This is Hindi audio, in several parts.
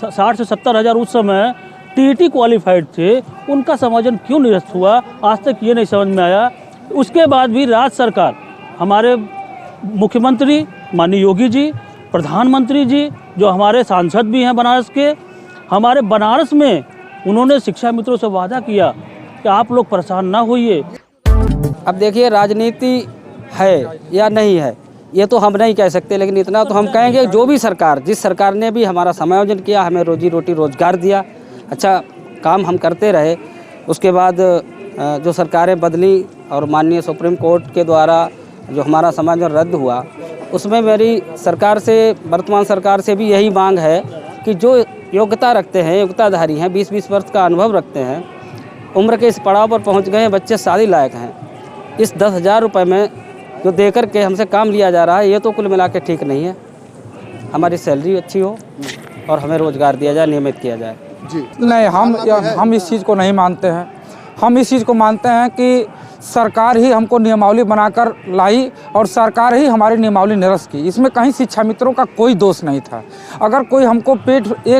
60 से 70 हज़ार उस समय टीईटी क्वालिफाइड थे, उनका समायोजन क्यों निरस्त हुआ, आज तक ये नहीं समझ में आया। उसके बाद भी राज्य सरकार, हमारे मुख्यमंत्री माननीय योगी जी, प्रधानमंत्री जी, जो हमारे सांसद भी हैं बनारस के, हमारे बनारस में उन्होंने शिक्षा मित्रों से वादा किया कि आप लोग परेशान ना होइए। अब देखिए, राजनीति है या नहीं है ये तो हम नहीं कह सकते, लेकिन इतना तो हम कहेंगे जो भी सरकार, जिस सरकार ने भी हमारा समायोजन किया, हमें रोजी रोटी रोजगार दिया, अच्छा काम हम करते रहे, उसके बाद जो सरकारें बदली और माननीय सुप्रीम कोर्ट के द्वारा जो हमारा समायोजन रद्द हुआ, उसमें मेरी सरकार से, वर्तमान सरकार से भी यही मांग है कि जो योग्यता रखते हैं, योग्यताधारी हैं, 20-20 वर्ष का अनुभव रखते हैं, उम्र के इस पड़ाव पर पहुंच गए हैं, बच्चे शादी लायक हैं, इस 10,000 रुपये में जो देकर के हमसे काम लिया जा रहा है, ये तो कुल मिला के ठीक नहीं है। हमारी सैलरी अच्छी हो और हमें रोज़गार दिया जाए, नियमित किया जाए। जी नहीं, हम इस चीज़ को नहीं मानते हैं। हम इस चीज़ को मानते हैं कि सरकार ही हमको नियमावली बनाकर लाई और सरकार ही हमारी नियमावली निरस्त की। इसमें कहीं शिक्षा मित्रों का कोई दोष नहीं था। अगर कोई हमको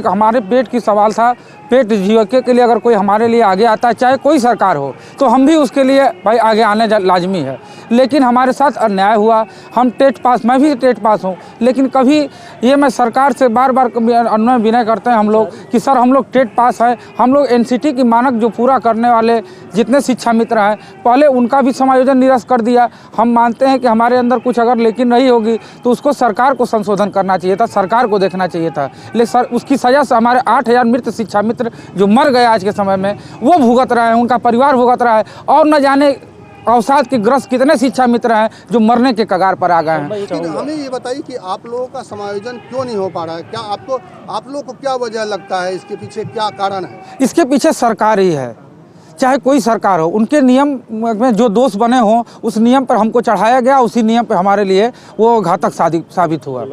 हमारे पेट की सवाल था, पेट जीविका के लिए अगर कोई हमारे लिए आगे आता है, चाहे कोई सरकार हो, तो हम भी उसके लिए भाई आगे आने लाजमी है। लेकिन हमारे साथ अन्याय हुआ। हम टेट पास, मैं भी टेट पास हूँ, लेकिन कभी ये मैं सरकार से बार बार अनुनय विनय करते हैं हम लोग कि सर हम लोग टेट पास है, हम लोग एनसीटी की मानक जो पूरा करने वाले जितने शिक्षा मित्र हैं, पहले उनका भी समायोजन निरस्त कर दिया। हम मानते हैं कि हमारे अंदर कुछ अगर लेकिन नहीं होगी तो उसको सरकार को संशोधन करना चाहिए था, सरकार को देखना चाहिए था। लेकिन उसकी सज़ा से हमारे 8,000 मृत शिक्षा मित्र जो मर गए आज के समय में, वो भुगत रहे हैं, उनका परिवार भुगत रहा है, और न जाने अवसाद के ग्रस्त कितने शिक्षा मित्र हैं जो मरने के कगार पर आ गए हैं। लेकिन हमें ये बताइए कि आप लोगों का समायोजन क्यों नहीं हो पा रहा है? क्या आप लोगों को क्या वजह लगता है, इसके पीछे क्या कारण है? इसके पीछे सरकार ही है, चाहे कोई सरकार हो। उनके नियम में जो दोष बने हों, उस नियम पर हमको चढ़ाया गया, उसी नियम पर हमारे लिए वो घातक साबित हुआ,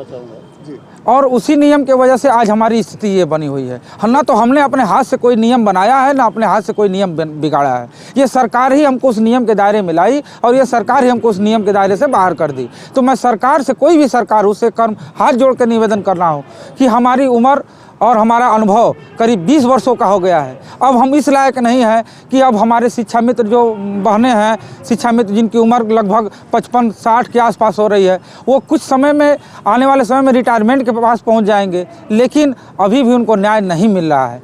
और उसी नियम के वजह से आज हमारी स्थिति ये बनी हुई है। ना तो हमने अपने हाथ से कोई नियम बनाया है, ना अपने हाथ से कोई नियम बिगाड़ा है। ये सरकार ही हमको उस नियम के दायरे में लाई और ये सरकार ही हमको उस नियम के दायरे से बाहर कर दी। तो मैं सरकार से, कोई भी सरकार, उससे हाथ जोड़ कर निवेदन कर रहा हूँ कि हमारी उम्र और हमारा अनुभव करीब 20 वर्षों का हो गया है। अब हम इस लायक नहीं हैं कि अब हमारे शिक्षा मित्र जो बहनें हैं, शिक्षा मित्र जिनकी उम्र लगभग 55-60 के आसपास हो रही है, वो कुछ समय में, आने वाले समय में रिटायरमेंट के पास पहुंच जाएंगे, लेकिन अभी भी उनको न्याय नहीं मिल रहा है।